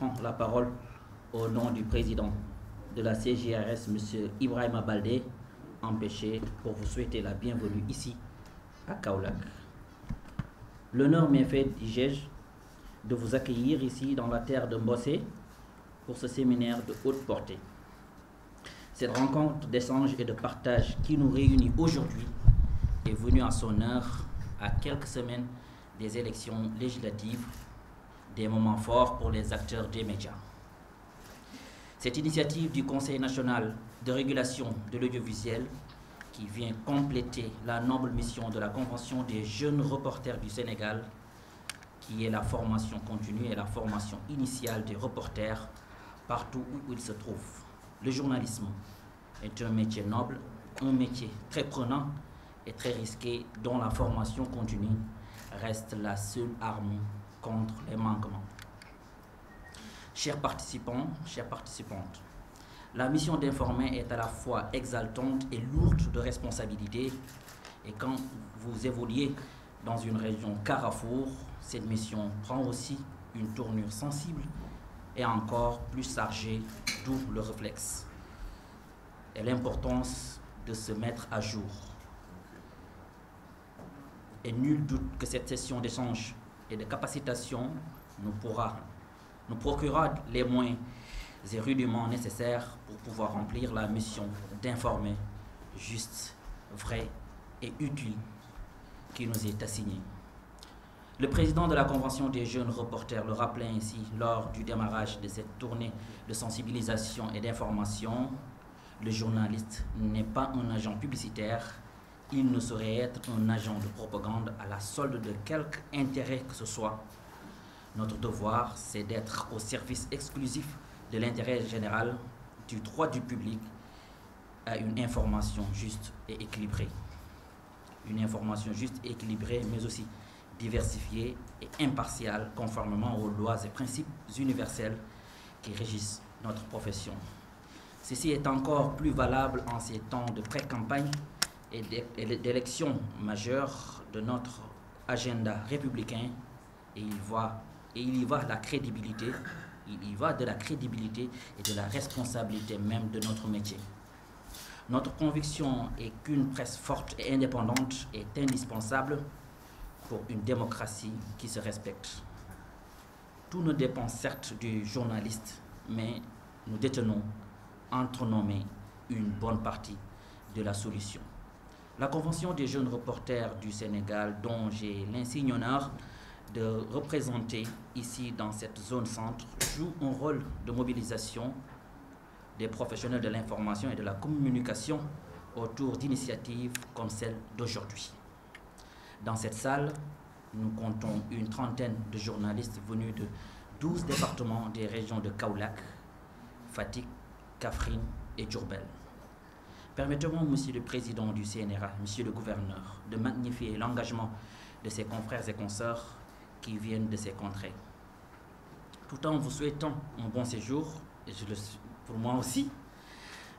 prends la parole au nom du président de la CJRS, M. Ibrahima Baldé, empêché, pour vous souhaiter la bienvenue ici, à Kaolack. L'honneur m'est fait, dis-je, de vous accueillir ici dans la terre de Mbossé pour ce séminaire de haute portée. Cette rencontre d'échange et de partage qui nous réunit aujourd'hui est venue à son heure à quelques semaines des élections législatives, des moments forts pour les acteurs des médias. Cette initiative du Conseil national de régulation de l'audiovisuel qui vient compléter la noble mission de la Convention des jeunes reporters du Sénégal, qui est la formation continue et la formation initiale des reporters partout où ils se trouvent. Le journalisme est un métier noble, un métier très prenant et très risqué, dont la formation continue reste la seule arme contre les manquements. Chers participants, chères participantes, la mission d'informer est à la fois exaltante et lourde de responsabilité, et quand vous évoluez dans une région carrefour, cette mission prend aussi une tournure sensible et encore plus chargée, d'où le réflexe et l'importance de se mettre à jour. Et nul doute que cette session d'échange et de capacitation nous procurera les moyens et rudiments nécessaires pour pouvoir remplir la mission d'informer juste, vrai et utile qui nous est assignée. Le président de la Convention des jeunes reporters le rappelait ainsi lors du démarrage de cette tournée de sensibilisation et d'information: le journaliste n'est pas un agent publicitaire, il ne saurait être un agent de propagande à la solde de quelque intérêt que ce soit. Notre devoir, c'est d'être au service exclusif de l'intérêt général, du droit du public à une information juste et équilibrée. Une information juste et équilibrée, mais aussi diversifiée et impartiale, conformément aux lois et principes universels qui régissent notre profession. Ceci est encore plus valable en ces temps de pré-campagne et d'élections majeures de notre agenda républicain, et il y va de la crédibilité et de la responsabilité même de notre métier. Notre conviction est qu'une presse forte et indépendante est indispensable pour une démocratie qui se respecte. Tout ne dépend certes du journaliste, mais nous détenons entre nos mains une bonne partie de la solution. La Convention des jeunes reporters du Sénégal, dont j'ai l'insigne honneur de représenter ici dans cette zone centre, joue un rôle de mobilisation des professionnels de l'information et de la communication autour d'initiatives comme celle d'aujourd'hui. Dans cette salle, nous comptons une trentaine de journalistes venus de 12 départements des régions de Kaolack, Fatick, Kaffrine et Diourbel. Permettez-moi, Monsieur le Président du CNRA, Monsieur le Gouverneur, de magnifier l'engagement de ses confrères et consoeurs qui viennent de ces contrées. Tout en vous souhaitant un bon séjour, et pour moi aussi,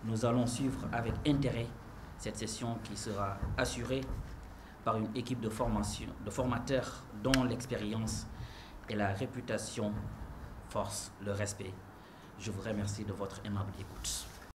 nous allons suivre avec intérêt cette session qui sera assurée par une équipe de formateurs dont l'expérience et la réputation forcent le respect. Je vous remercie de votre aimable écoute.